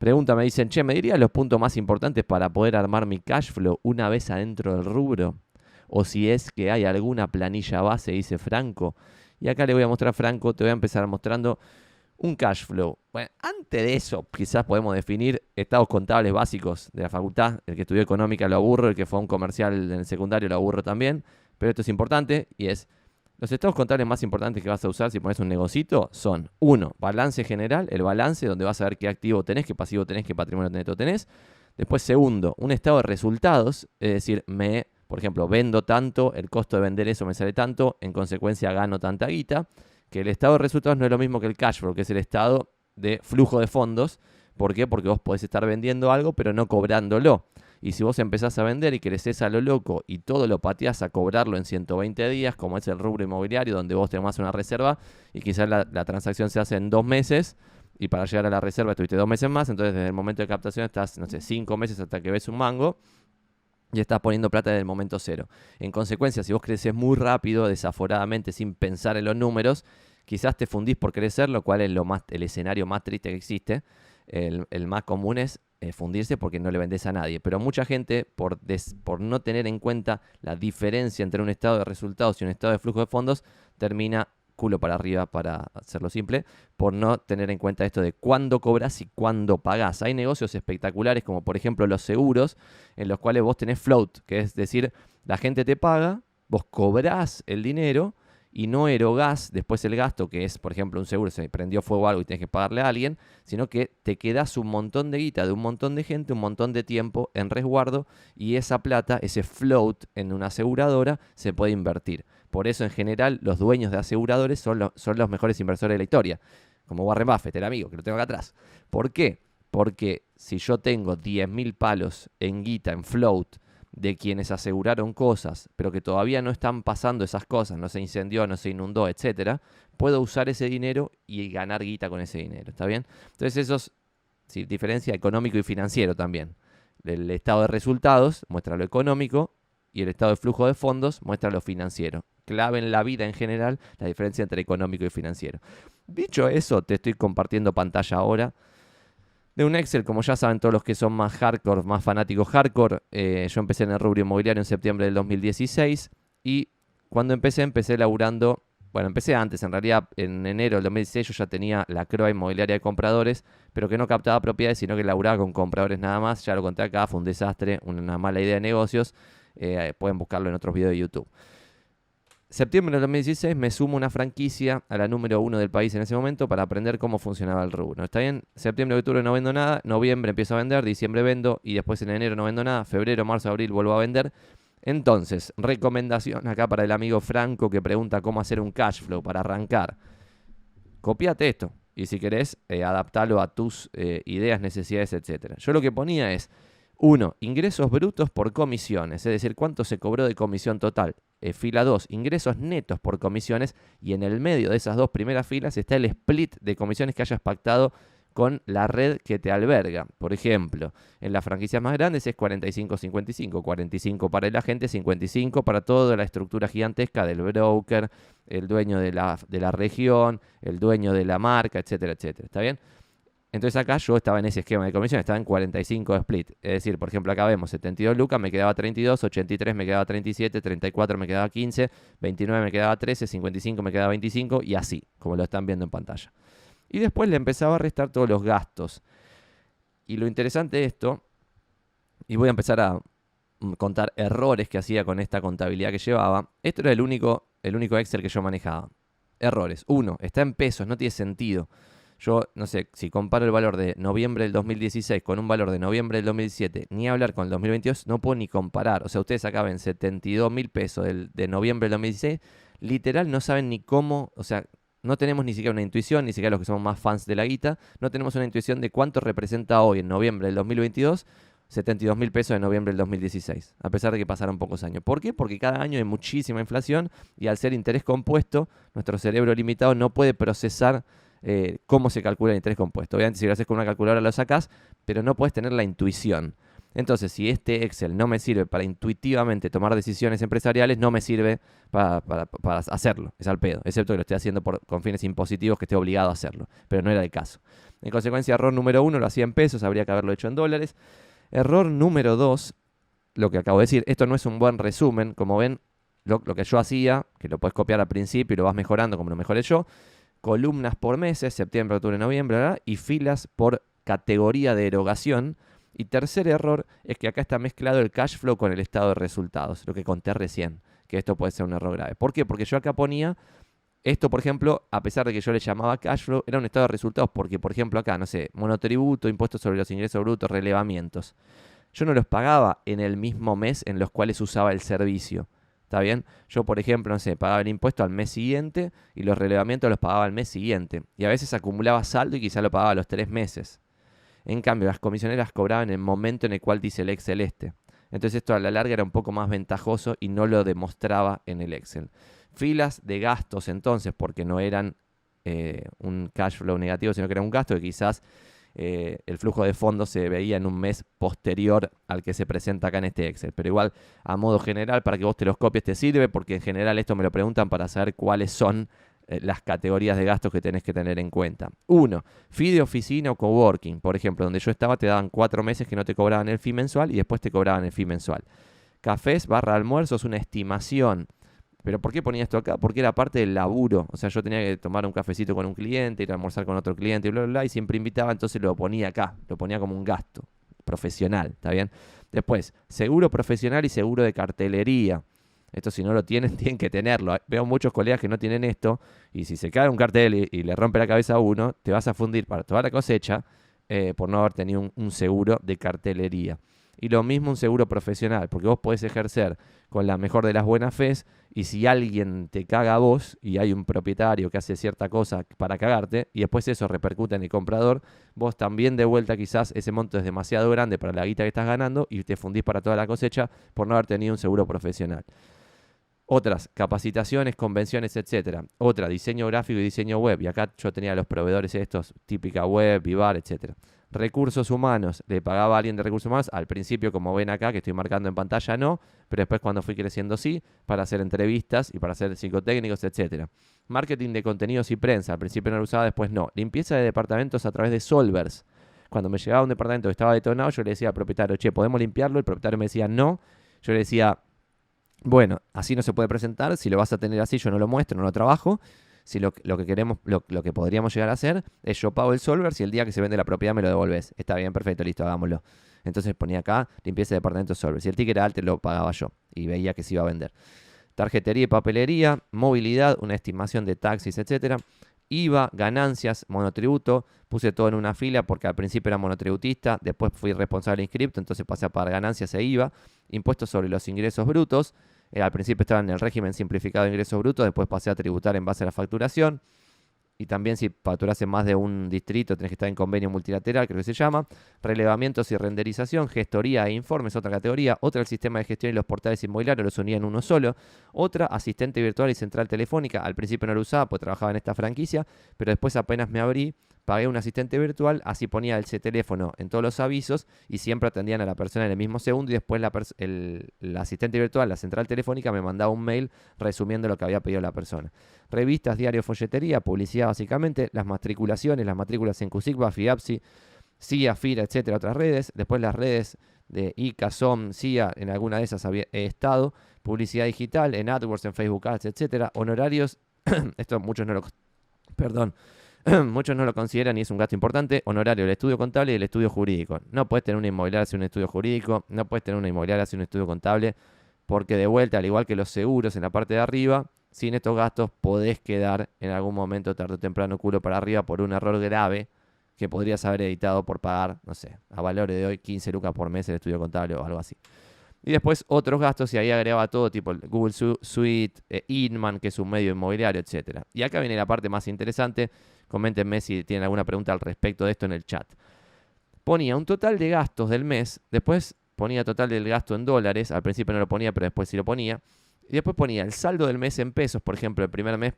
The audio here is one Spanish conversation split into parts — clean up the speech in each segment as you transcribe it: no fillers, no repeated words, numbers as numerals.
Pregunta, me dicen, che, ¿me dirías los puntos más importantes para poder armar mi cash flow una vez adentro del rubro? O si es que hay alguna planilla base, dice Franco. Y acá le voy a mostrar, Franco, te voy a empezar mostrando un cash flow. Bueno, antes de eso, quizás podemos definir estados contables básicos de la facultad. El que estudió económica lo aburro, el que fue a un comercial en el secundario lo aburro también. Pero esto es importante y es, los estados contables más importantes que vas a usar si pones un negocito son, uno, balance general, el balance donde vas a ver qué activo tenés, qué pasivo tenés, qué patrimonio neto tenés. Después, segundo, un estado de resultados, es decir, por ejemplo, vendo tanto, el costo de vender eso me sale tanto, en consecuencia gano tanta guita. Que el estado de resultados no es lo mismo que el cash flow, que es el estado de flujo de fondos. ¿Por qué? Porque vos podés estar vendiendo algo, pero no cobrándolo. Y si vos empezás a vender y creces a lo loco y todo lo pateás a cobrarlo en 120 días, como es el rubro inmobiliario, donde vos tenés una reserva y quizás la transacción se hace en 2 meses y para llegar a la reserva estuviste 2 meses más, entonces desde el momento de captación estás, no sé, 5 meses hasta que ves un mango y estás poniendo plata desde el momento cero. En consecuencia, si vos creces muy rápido, desaforadamente, sin pensar en los números, quizás te fundís por crecer, lo cual es el escenario más triste que existe. El más común es fundirse porque no le vendés a nadie. Pero mucha gente, por no tener en cuenta la diferencia entre un estado de resultados y un estado de flujo de fondos, termina culo para arriba, para hacerlo simple, por no tener en cuenta esto de cuándo cobras y cuándo pagás. Hay negocios espectaculares como por ejemplo los seguros, en los cuales vos tenés float, que es decir, la gente te paga, vos cobrás el dinero y no erogás después el gasto, que es, por ejemplo, un seguro, se prendió fuego o algo y tenés que pagarle a alguien, sino que te quedás un montón de guita de un montón de gente, un montón de tiempo en resguardo y esa plata, ese float en una aseguradora, se puede invertir. Por eso, en general, los dueños de aseguradores son los mejores inversores de la historia. Como Warren Buffett, el amigo, que lo tengo acá atrás. ¿Por qué? Porque si yo tengo 10.000 palos en guita, en float, de quienes aseguraron cosas, pero que todavía no están pasando esas cosas, no se incendió, no se inundó, etcétera, puedo usar ese dinero y ganar guita con ese dinero, ¿está bien? Entonces eso es diferencia económico y financiero también. El estado de resultados muestra lo económico y el estado de flujo de fondos muestra lo financiero. Clave en la vida en general la diferencia entre económico y financiero. Dicho eso, te estoy compartiendo pantalla ahora de un Excel, como ya saben todos los que son más hardcore, más fanáticos hardcore. Yo empecé en el rubro inmobiliario en septiembre del 2016 y cuando empecé laburando, bueno, empecé antes, en realidad en enero del 2016 yo ya tenía la CROA inmobiliaria de compradores, pero que no captaba propiedades, sino que laburaba con compradores nada más. Ya lo conté acá, fue un desastre, una mala idea de negocios. Pueden buscarlo en otros videos de YouTube. Septiembre del 2016 me sumo una franquicia a la número 1 del país en ese momento para aprender cómo funcionaba el rubro. ¿Está bien? Septiembre, octubre no vendo nada, noviembre empiezo a vender, diciembre vendo y después en enero no vendo nada, febrero, marzo, abril vuelvo a vender. Entonces, recomendación acá para el amigo Franco que pregunta cómo hacer un cash flow para arrancar. Copiate esto y si querés adaptalo a tus ideas, necesidades, etc. Yo lo que ponía es 1. Ingresos brutos por comisiones, es decir, cuánto se cobró de comisión total. Fila 2, ingresos netos por comisiones. Y en el medio de esas dos primeras filas está el split de comisiones que hayas pactado con la red que te alberga. Por ejemplo, en las franquicias más grandes es 45-55. 45 para el agente, 55 para toda la estructura gigantesca del broker, el dueño de la región, el dueño de la marca, etcétera, etcétera. ¿Está bien? Entonces acá yo estaba en ese esquema de comisión, estaba en 45 de split. Es decir, por ejemplo, acá vemos 72 lucas, me quedaba 32, 83 me quedaba 37, 34 me quedaba 15, 29 me quedaba 13, 55 me quedaba 25 y así, como lo están viendo en pantalla. Y después le empezaba a restar todos los gastos. Y lo interesante de esto, y voy a empezar a contar errores que hacía con esta contabilidad que llevaba. Esto era el único Excel que yo manejaba. Errores. 1, está en pesos, no tiene sentido. Yo, no sé, si comparo el valor de noviembre del 2016 con un valor de noviembre del 2017, ni hablar con el 2022, no puedo ni comparar. O sea, ustedes acá ven 72.000 pesos de noviembre del 2016, literal no saben ni cómo, o sea, no tenemos ni siquiera una intuición, ni siquiera los que somos más fans de la guita, no tenemos una intuición de cuánto representa hoy en noviembre del 2022 72.000 pesos de noviembre del 2016, a pesar de que pasaron pocos años. ¿Por qué? Porque cada año hay muchísima inflación y al ser interés compuesto, nuestro cerebro limitado no puede procesar cómo se calcula el interés compuesto. Obviamente si lo haces con una calculadora lo sacás, pero no puedes tener la intuición. Entonces, si este Excel no me sirve para intuitivamente tomar decisiones empresariales, no me sirve para hacerlo. Es al pedo, excepto que lo estoy haciendo con fines impositivos que esté obligado a hacerlo. Pero no era el caso. En consecuencia, error número 1 lo hacía en pesos, habría que haberlo hecho en dólares. Error número 2, lo que acabo de decir, esto no es un buen resumen, como ven, lo que yo hacía, que lo puedes copiar al principio y lo vas mejorando como lo mejoré yo, columnas por meses, septiembre, octubre, noviembre, ¿verdad? Y filas por categoría de erogación. Y tercer error es que acá está mezclado el cash flow con el estado de resultados, lo que conté recién, que esto puede ser un error grave. ¿Por qué? Porque yo acá ponía, esto por ejemplo, a pesar de que yo le llamaba cash flow, era un estado de resultados, porque por ejemplo acá, no sé, monotributo, impuestos sobre los ingresos brutos, relevamientos. Yo no los pagaba en el mismo mes en los cuales usaba el servicio. ¿Está bien? Yo, por ejemplo, no sé, pagaba el impuesto al mes siguiente y los relevamientos los pagaba al mes siguiente. Y a veces acumulaba saldo y quizá lo pagaba a los 3 meses. En cambio, las comisiones las cobraba en el momento en el cual dice el Excel este. Entonces esto a la larga era un poco más ventajoso y no lo demostraba en el Excel. Filas de gastos entonces, porque no eran un cash flow negativo, sino que era un gasto que quizás el flujo de fondos se veía en un mes posterior al que se presenta acá en este Excel. Pero igual, a modo general, para que vos te los copies te sirve, porque en general esto me lo preguntan para saber cuáles son las categorías de gastos que tenés que tener en cuenta. 1. Fee de oficina o coworking. Por ejemplo, donde yo estaba te daban 4 meses que no te cobraban el fee mensual y después te cobraban el fee mensual. Cafés barra almuerzos, una estimación. ¿Pero por qué ponía esto acá? Porque era parte del laburo. O sea, yo tenía que tomar un cafecito con un cliente, ir a almorzar con otro cliente y bla, bla, bla. Y siempre invitaba, entonces lo ponía acá. Lo ponía como un gasto profesional, ¿está bien? Después, seguro profesional y seguro de cartelería. Esto si no lo tienen, tienen que tenerlo. Veo muchos colegas que no tienen esto. Y si se cae un cartel y le rompe la cabeza a uno, te vas a fundir para toda la cosecha por no haber tenido un seguro de cartelería. Y lo mismo un seguro profesional, porque vos podés ejercer con la mejor de las buenas fes y si alguien te caga a vos y hay un propietario que hace cierta cosa para cagarte y después eso repercute en el comprador, vos también de vuelta quizás ese monto es demasiado grande para la guita que estás ganando y te fundís para toda la cosecha por no haber tenido un seguro profesional. Otras, capacitaciones, convenciones, etcétera. Otra, diseño gráfico y diseño web. Y acá yo tenía los proveedores estos, típica web, Vivar, etcétera. Recursos humanos, le pagaba a alguien de recursos humanos. Al principio, como ven acá, que estoy marcando en pantalla, no. Pero después cuando fui creciendo, sí. Para hacer entrevistas y para hacer psicotécnicos, etcétera. Marketing de contenidos y prensa. Al principio no lo usaba, después no. Limpieza de departamentos a través de Solvers. Cuando me llegaba a un departamento que estaba detonado, yo le decía al propietario, che, ¿podemos limpiarlo? El propietario me decía, no. Yo le decía, bueno, así no se puede presentar. Si lo vas a tener así, yo no lo muestro, no lo trabajo. Si lo que queremos, lo que podríamos llegar a hacer es yo pago el solver si el día que se vende la propiedad me lo devolves. Está bien, perfecto, listo, hagámoslo. Entonces ponía acá, limpieza de departamento solver. Si el ticket era alto, lo pagaba yo y veía que se iba a vender. Tarjetería y papelería, movilidad, una estimación de taxis, etcétera. IVA, ganancias, monotributo. Puse todo en una fila porque al principio era monotributista, después fui responsable inscripto, entonces pasé a pagar ganancias e IVA. Impuestos sobre los ingresos brutos. Al principio estaba en el régimen simplificado de ingresos brutos, después pasé a tributar en base a la facturación. Y también si facturas en más de un distrito, tenés que estar en convenio multilateral, creo que se llama. Relevamientos y renderización, gestoría e informes, otra categoría. Otra, el sistema de gestión y los portales inmobiliarios, los unía en uno solo. Otra, asistente virtual y central telefónica. Al principio no lo usaba, pues trabajaba en esta franquicia, pero después apenas me abrí, pagué un asistente virtual, así ponía ese teléfono en todos los avisos y siempre atendían a la persona en el mismo segundo y después el asistente virtual, la central telefónica, me mandaba un mail resumiendo lo que había pedido la persona. Revistas, diario, folletería, publicidad básicamente, las matrículas en CUSICBA, FIAPSI, CIA, FIRA, etcétera, otras redes. Después las redes de ICA, SOM, CIA, en alguna de esas he estado. Publicidad digital, en AdWords, en Facebook Ads, etcétera. Honorarios, esto muchos no lo... Perdón. Muchos no lo consideran y es un gasto importante. Honorario, el estudio contable y el estudio jurídico. No puedes tener una inmobiliaria sin un estudio jurídico, no puedes tener una inmobiliaria sin un estudio contable, porque de vuelta, al igual que los seguros en la parte de arriba, sin estos gastos podés quedar en algún momento tarde o temprano culo para arriba por un error grave que podrías haber evitado por pagar, no sé, a valores de hoy 15 lucas por mes el estudio contable o algo así. Y después otros gastos y ahí agregaba todo tipo el Google Suite, Inman, que es un medio inmobiliario, etcétera. Y acá viene la parte más interesante. Coméntenme si tienen alguna pregunta al respecto de esto en el chat. Ponía un total de gastos del mes, después ponía total del gasto en dólares, al principio no lo ponía, pero después sí lo ponía. Y después ponía el saldo del mes en pesos, por ejemplo, el primer mes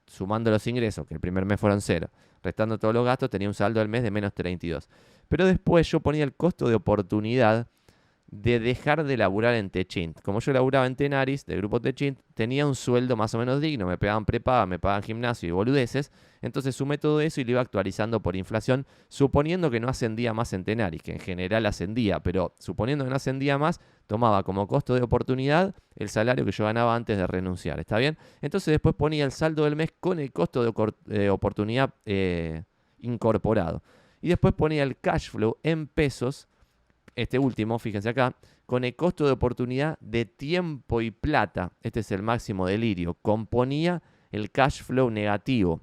sumando los ingresos, que el primer mes fueron 0, restando todos los gastos, tenía un saldo del mes de menos 32. Pero después yo ponía el costo de oportunidad de dejar de laburar en Techint. Como yo laburaba en Tenaris, del grupo Techint, tenía un sueldo más o menos digno, me pagaban prepaga, me pagaban gimnasio y boludeces, entonces sumé todo eso y lo iba actualizando por inflación, suponiendo que no ascendía más en Tenaris, que en general ascendía, pero suponiendo que no ascendía más, tomaba como costo de oportunidad el salario que yo ganaba antes de renunciar, ¿está bien? Entonces después ponía el saldo del mes con el costo de oportunidad incorporado. Y después ponía el cash flow en pesos, este último, fíjense acá, con el costo de oportunidad de tiempo y plata, este es el máximo delirio, componía el cash flow negativo.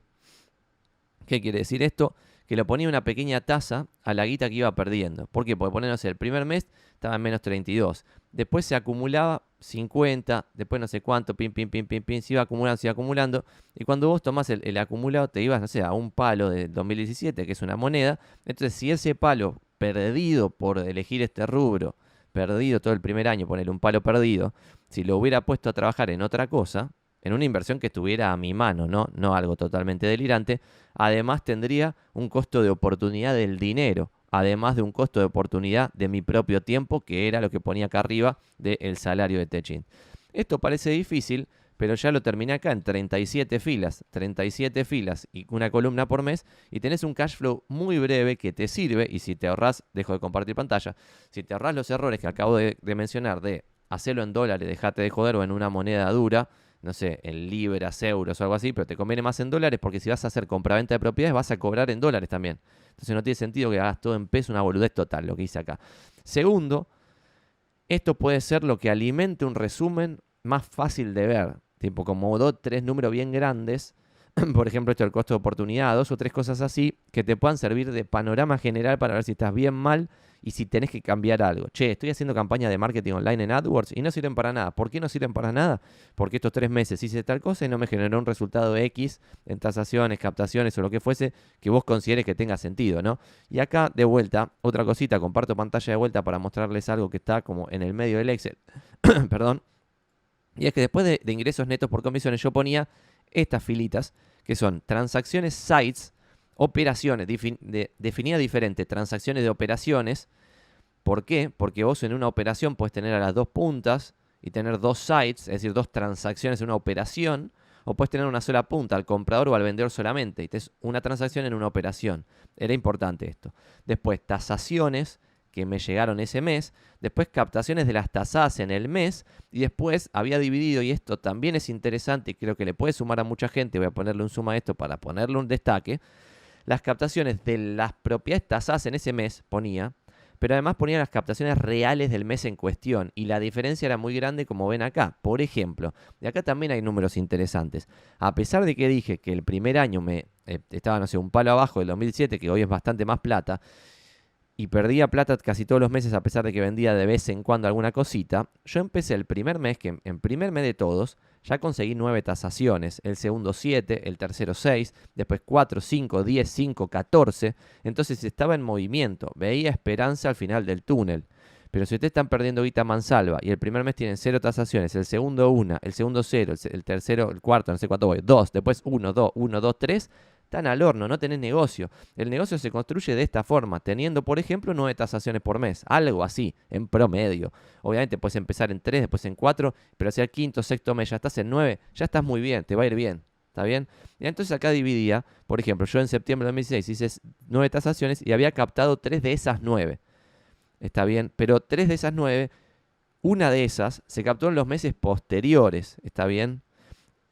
¿Qué quiere decir esto? Que le ponía una pequeña tasa a la guita que iba perdiendo. ¿Por qué? Porque ponernos el primer mes estaba en menos 32. Después se acumulaba 50, después no sé cuánto, pin, pin, pin, pin, pin, se iba acumulando, se iba acumulando. Y cuando vos tomás el acumulado, te ibas, no sé, a un palo de 2017, que es una moneda. Entonces, si ese palo perdido por elegir este rubro, perdido todo el primer año, ponerle un palo perdido, si lo hubiera puesto a trabajar en otra cosa, en una inversión que estuviera a mi mano, no algo totalmente delirante, además tendría un costo de oportunidad del dinero, además de un costo de oportunidad de mi propio tiempo, que era lo que ponía acá arriba del salario de Techint. Esto parece difícil, pero ya lo terminé acá en 37 filas y una columna por mes, y tenés un cash flow muy breve que te sirve, y si te ahorrás, dejo de compartir pantalla, si te ahorrás los errores que acabo de mencionar de hacerlo en dólares, dejate de joder, o en una moneda dura, no sé, en libras, euros o algo así, pero te conviene más en dólares porque si vas a hacer compraventa de propiedades vas a cobrar en dólares también. Entonces no tiene sentido que hagas todo en peso, una boludez total, lo que hice acá. Segundo, esto puede ser lo que alimente un resumen más fácil de ver. Tipo, como tres números bien grandes, por ejemplo, esto del costo de oportunidad, dos o tres cosas así, que te puedan servir de panorama general para ver si estás bien, mal y si tenés que cambiar algo. Che, estoy haciendo campaña de marketing online en AdWords y no sirven para nada. ¿Por qué no sirven para nada? Porque estos 3 meses hice tal cosa y no me generó un resultado X en tasaciones, captaciones o lo que fuese que vos consideres que tenga sentido, ¿no? Y acá, de vuelta, otra cosita, comparto pantalla de vuelta para mostrarles algo que está como en el medio del Excel. Perdón. Y es que después de ingresos netos por comisiones yo ponía estas filitas, que son transacciones sites, operaciones, definida diferente, transacciones de operaciones. ¿Por qué? Porque vos en una operación puedes tener a las dos puntas y tener dos sites, es decir, dos transacciones en una operación, o puedes tener una sola punta, al comprador o al vendedor solamente, y tenés una transacción en una operación. Era importante esto. Después, tasaciones que me llegaron ese mes, después captaciones de las tasadas en el mes, y después había dividido, y esto también es interesante y creo que le puede sumar a mucha gente, voy a ponerle un suma a esto para ponerle un destaque, las captaciones de las propiedades tasadas en ese mes ponía, pero además ponía las captaciones reales del mes en cuestión, y la diferencia era muy grande como ven acá. Por ejemplo, de acá también hay números interesantes. A pesar de que dije que el primer año me estaba, no sé, un palo abajo del 2007, que hoy es bastante más plata, y perdía plata casi todos los meses a pesar de que vendía de vez en cuando alguna cosita, yo empecé el primer mes, que en primer mes de todos, ya conseguí 9 tasaciones, el segundo 7, el tercero 6, después 4, 5, 10, 5, 14, entonces estaba en movimiento, veía esperanza al final del túnel. Pero si ustedes están perdiendo guita mansalva y el primer mes tienen 0 tasaciones, el segundo 1, el segundo 0, el tercero, el cuarto, no sé cuánto voy, 2, después 1, 2, 1, 2, 3, están al horno, no tenés negocio. El negocio se construye de esta forma, teniendo, por ejemplo, 9 tasaciones por mes, algo así, en promedio. Obviamente puedes empezar en 3, después en 4, pero si al quinto, sexto mes ya estás en 9, ya estás muy bien, te va a ir bien. ¿Está bien? Y entonces acá dividía, por ejemplo, yo en septiembre de 2016 hice 9 tasaciones y había captado 3 de esas 9. Está bien, pero 3 de esas 9, una de esas se captó en los meses posteriores. ¿Está bien?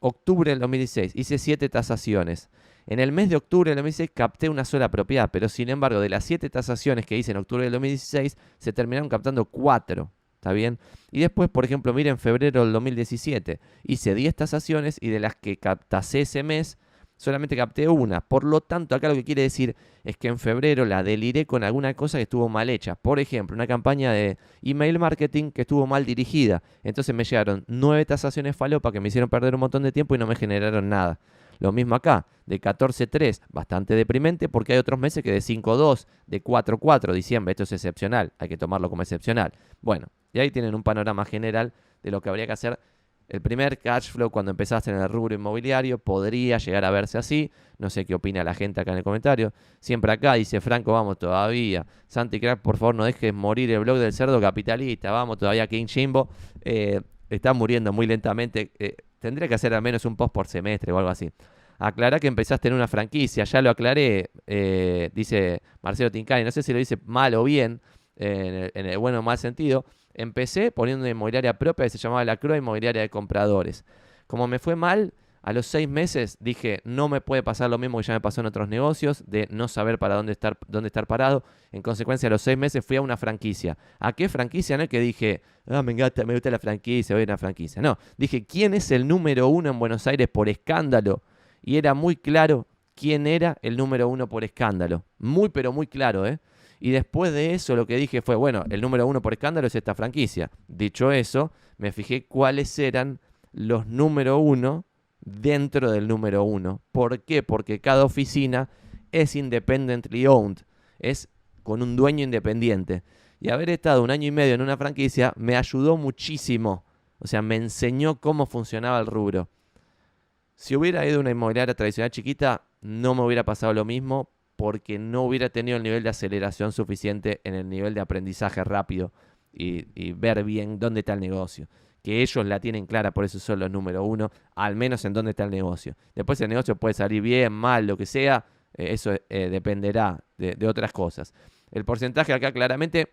Octubre del 2016 hice 7 tasaciones. En el mes de octubre del 2016 capté una sola propiedad, pero sin embargo de las 7 tasaciones que hice en octubre del 2016 se terminaron captando 4. ¿Está bien? Y después, por ejemplo, miren, en febrero del 2017 hice 10 tasaciones y de las que captasé ese mes solamente capté una. Por lo tanto, acá lo que quiere decir es que en febrero la deliré con alguna cosa que estuvo mal hecha. Por ejemplo, una campaña de email marketing que estuvo mal dirigida. Entonces me llegaron 9 tasaciones falopa que me hicieron perder un montón de tiempo y no me generaron nada. Lo mismo acá, de 14.3, bastante deprimente porque hay otros meses que de 5.2, de 4.4, diciembre, esto es excepcional, hay que tomarlo como excepcional. Bueno, y ahí tienen un panorama general de lo que habría que hacer El primer cash flow cuando empezaste en el rubro inmobiliario podría llegar a verse así. No sé qué opina la gente acá en el comentario. Siempre acá dice Franco, vamos todavía. Santi Crack, por favor, no dejes morir el blog del cerdo capitalista. Vamos todavía, King Jimbo. Está muriendo muy lentamente. Tendría que hacer al menos un post por semestre o algo así. Aclará que empezaste en una franquicia. Ya lo aclaré, dice Marcelo Tincani. No sé si lo dice mal o bien, en el bueno o mal sentido. Empecé poniendo una inmobiliaria propia que se llamaba La Crua Inmobiliaria de Compradores. Como me fue mal, a los 6 meses dije, no me puede pasar lo mismo que ya me pasó en otros negocios, de no saber para dónde estar parado. En consecuencia, a los 6 meses fui a una franquicia. ¿A qué franquicia? No es que dije, me gusta la franquicia, voy a una franquicia. No, dije, ¿quién es el número uno en Buenos Aires por escándalo? Y era muy claro quién era el número uno por escándalo. Muy, pero muy claro, ¿eh? Y después de eso lo que dije fue, bueno, el número uno por escándalo es esta franquicia. Dicho eso, me fijé cuáles eran los número uno dentro del número uno. ¿Por qué? Porque cada oficina es independently owned, es con un dueño independiente. Y haber estado 1 año y medio en una franquicia me ayudó muchísimo. O sea, me enseñó cómo funcionaba el rubro. Si hubiera ido a una inmobiliaria tradicional chiquita, no me hubiera pasado lo mismo porque no hubiera tenido el nivel de aceleración suficiente en el nivel de aprendizaje rápido y ver bien dónde está el negocio. Que ellos la tienen clara, por eso son los número uno, al menos en dónde está el negocio. Después el negocio puede salir bien, mal, lo que sea, eso dependerá de otras cosas. El porcentaje acá claramente,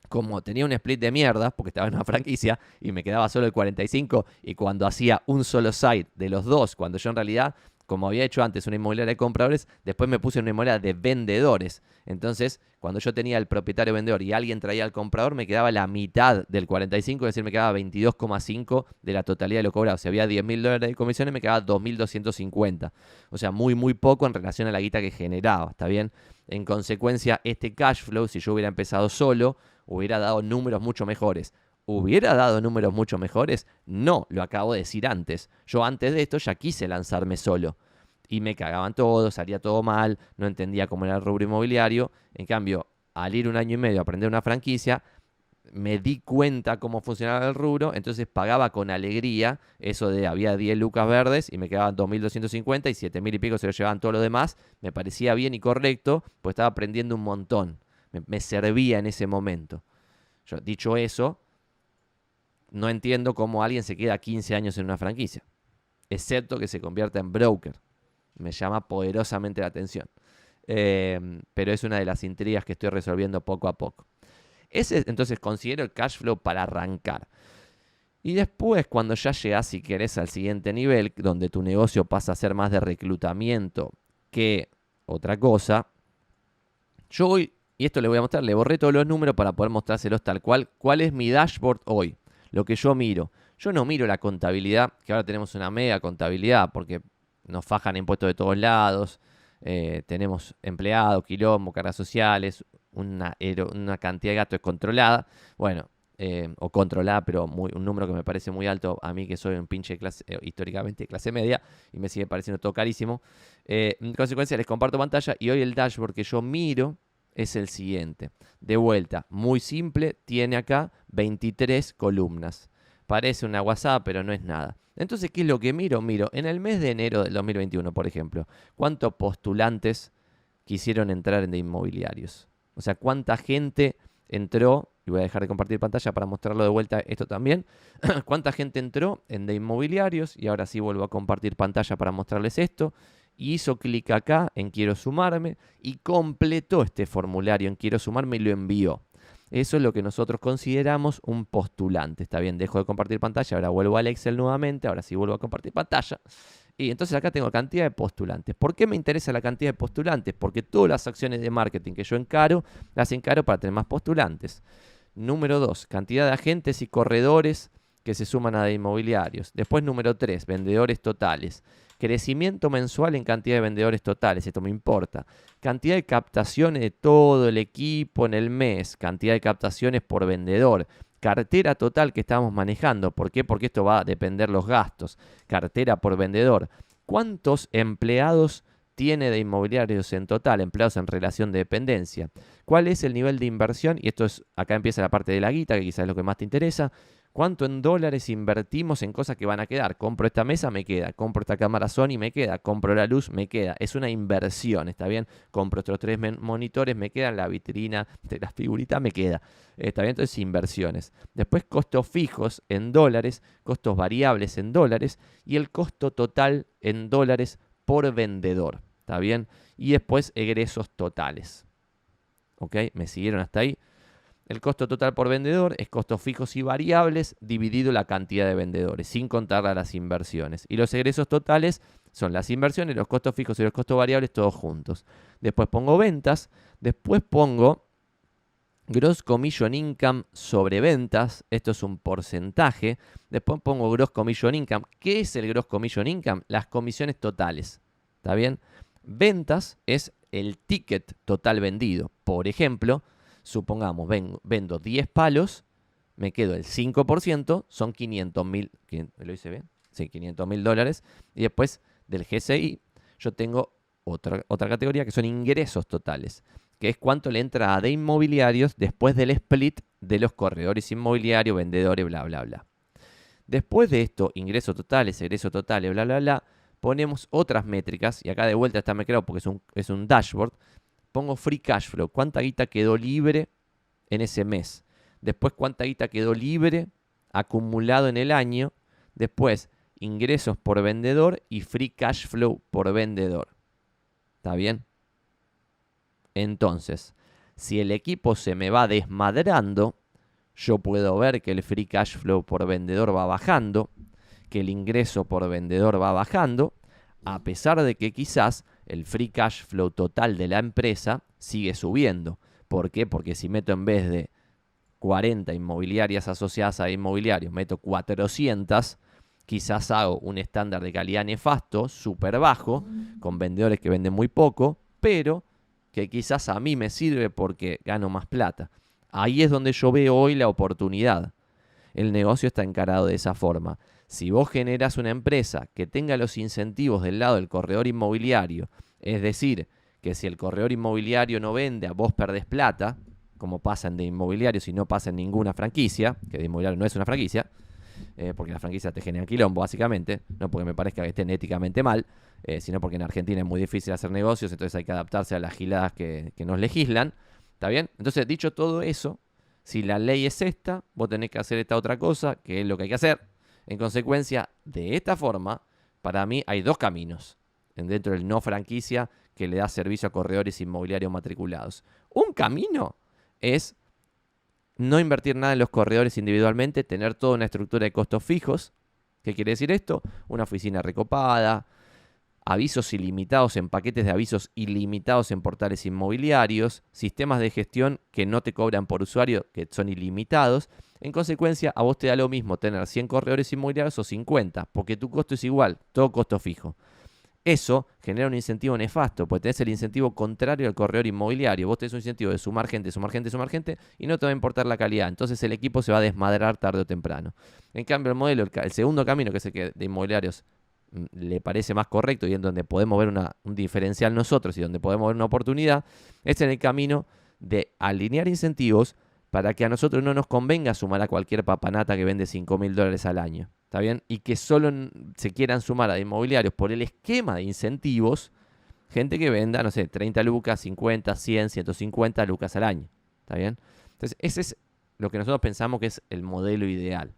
como tenía un split de mierda, porque estaba en una franquicia y me quedaba solo el 45, y cuando hacía un solo site de los dos, cuando yo en realidad, como había hecho antes una inmobiliaria de compradores, después me puse en una inmobiliaria de vendedores. Entonces, cuando yo tenía el propietario vendedor y alguien traía al comprador, me quedaba la mitad del 45, es decir, me quedaba 22,5 de la totalidad de lo cobrado. Si había $10.000 de comisiones, me quedaba 2.250. O sea, muy, muy poco en relación a la guita que generaba, ¿está bien? En consecuencia, este cash flow, si yo hubiera empezado solo, hubiera dado números mucho mejores. ¿Hubiera dado números mucho mejores? No, lo acabo de decir antes. Yo antes de esto ya quise lanzarme solo. Y me cagaban todos, salía todo mal, no entendía cómo era el rubro inmobiliario. En cambio, al ir 1 año y medio a aprender una franquicia, me di cuenta cómo funcionaba el rubro, entonces pagaba con alegría eso de había 10 lucas verdes y me quedaban 2.250 y 7.000 y pico se lo llevaban todo lo demás. Me parecía bien y correcto, pues estaba aprendiendo un montón. Me servía en ese momento. Yo, dicho eso, no entiendo cómo alguien se queda 15 años en una franquicia, excepto que se convierta en broker. Me llama poderosamente la atención. Pero es una de las intrigas que estoy resolviendo poco a poco. Ese entonces considero el cash flow para arrancar. Y después, cuando ya llegas, si querés, al siguiente nivel, donde tu negocio pasa a ser más de reclutamiento que otra cosa, yo hoy, y esto le voy a mostrar, le borré todos los números para poder mostrárselos tal cual. ¿Cuál es mi dashboard hoy? Lo que yo miro. Yo no miro la contabilidad, que ahora tenemos una mega contabilidad, porque nos fajan impuestos de todos lados, tenemos empleados, quilombo, cargas sociales, una cantidad de gastos descontrolada. Bueno, o controlada, pero un número que me parece muy alto a mí, que soy un pinche clase, históricamente de clase media, y me sigue pareciendo todo carísimo. En consecuencia, les comparto pantalla y hoy el dashboard que yo miro es el siguiente. De vuelta, muy simple, tiene acá 23 columnas. Parece una WhatsApp, pero no es nada. Entonces, ¿qué es lo que miro? Miro, en el mes de enero del 2021, por ejemplo, ¿cuántos postulantes quisieron entrar en de inmobiliarios? O sea, ¿cuánta gente entró? Y voy a dejar de compartir pantalla para mostrarlo de vuelta esto también. ¿Cuánta gente entró en de inmobiliarios? Y ahora sí vuelvo a compartir pantalla para mostrarles esto. Y hizo clic acá en quiero sumarme y completó este formulario en quiero sumarme y lo envió. Eso es lo que nosotros consideramos un postulante. Está bien, dejo de compartir pantalla, ahora vuelvo al Excel nuevamente, ahora sí vuelvo a compartir pantalla. Y entonces acá tengo cantidad de postulantes. ¿Por qué me interesa la cantidad de postulantes? Porque todas las acciones de marketing que yo encaro, las encaro para tener más postulantes. Número 2, cantidad de agentes y corredores que se suman a de inmobiliarios. Después número 3, vendedores totales. Crecimiento mensual en cantidad de vendedores totales, esto me importa. Cantidad de captaciones de todo el equipo en el mes, cantidad de captaciones por vendedor. Cartera total que estamos manejando, ¿por qué? Porque esto va a depender los gastos. Cartera por vendedor. ¿Cuántos empleados tiene de inmobiliarios en total, empleados en relación de dependencia? ¿Cuál es el nivel de inversión? Y esto es, acá empieza la parte de la guita, que quizás es lo que más te interesa. ¿Cuánto en dólares invertimos en cosas que van a quedar? Compro esta mesa, me queda. Compro esta cámara Sony, me queda. Compro la luz, me queda. Es una inversión, ¿está bien? Compro estos 3 monitores, me quedan. La vitrina de las figuritas, me queda. ¿Está bien? Entonces, inversiones. Después, costos fijos en dólares, costos variables en dólares y el costo total en dólares por vendedor, ¿está bien? Y después, egresos totales. ¿Ok? ¿Me siguieron hasta ahí? El costo total por vendedor es costos fijos y variables dividido la cantidad de vendedores, sin contar a las inversiones. Y los egresos totales son las inversiones, los costos fijos y los costos variables todos juntos. Después pongo ventas, después pongo Gross Commission Income sobre ventas, esto es un porcentaje. Después pongo Gross Commission Income. ¿Qué es el Gross Commission Income? Las comisiones totales, ¿está bien? Ventas es el ticket total vendido. Por ejemplo, supongamos, vendo 10 palos, me quedo el 5%, son 500.000, ¿lo hice bien? Sí, 500.000 dólares. Y después del GCI, yo tengo otra categoría que son ingresos totales, que es cuánto le entra a de inmobiliarios después del split de los corredores inmobiliarios, vendedores, bla, bla, bla. Después de esto, ingresos totales, egresos totales, bla, bla, bla, ponemos otras métricas, y acá de vuelta está me creo porque es un dashboard. Pongo free cash flow, cuánta guita quedó libre en ese mes. Después, cuánta guita quedó libre acumulado en el año. Después, ingresos por vendedor y free cash flow por vendedor. ¿Está bien? Entonces, si el equipo se me va desmadrando, yo puedo ver que el free cash flow por vendedor va bajando, que el ingreso por vendedor va bajando, a pesar de que quizás el free cash flow total de la empresa sigue subiendo. ¿Por qué? Porque si meto en vez de 40 inmobiliarias asociadas a inmobiliarios, meto 400, quizás hago un estándar de calidad nefasto, súper bajo, con vendedores que venden muy poco, pero que quizás a mí me sirve porque gano más plata. Ahí es donde yo veo hoy la oportunidad. El negocio está encarado de esa forma. Si vos generás una empresa que tenga los incentivos del lado del corredor inmobiliario, es decir, que si el corredor inmobiliario no vende, a vos perdés plata, como pasa en de inmobiliario si no pasa en ninguna franquicia, que de inmobiliario no es una franquicia, porque la franquicia te genera quilombo, básicamente, no porque me parezca que estén éticamente mal, sino porque en Argentina es muy difícil hacer negocios, entonces hay que adaptarse a las giladas que nos legislan, ¿está bien? Entonces, dicho todo eso, si la ley es esta, vos tenés que hacer esta otra cosa, que es lo que hay que hacer. En consecuencia, de esta forma, para mí hay dos caminos dentro del no franquicia que le da servicio a corredores inmobiliarios matriculados. Un camino es no invertir nada en los corredores individualmente, tener toda una estructura de costos fijos. ¿Qué quiere decir esto? Una oficina recopada, avisos ilimitados en paquetes de avisos ilimitados en portales inmobiliarios, sistemas de gestión que no te cobran por usuario, que son ilimitados. En consecuencia, a vos te da lo mismo tener 100 corredores inmobiliarios o 50, porque tu costo es igual, todo costo fijo. Eso genera un incentivo nefasto, porque tenés el incentivo contrario al corredor inmobiliario. Vos tenés un incentivo de sumar gente, sumar gente, sumar gente, y no te va a importar la calidad. Entonces el equipo se va a desmadrar tarde o temprano. En cambio, el modelo, el segundo camino, que es el que de inmobiliarios le parece más correcto y en donde podemos ver un diferencial nosotros y donde podemos ver una oportunidad, es en el camino de alinear incentivos para que a nosotros no nos convenga sumar a cualquier papanata que vende $5.000 al año. ¿Está bien? Y que solo se quieran sumar a inmobiliarios por el esquema de incentivos, gente que venda, no sé, 30 lucas, 50, 100, 150 lucas al año. ¿Está bien? Entonces, ese es lo que nosotros pensamos que es el modelo ideal.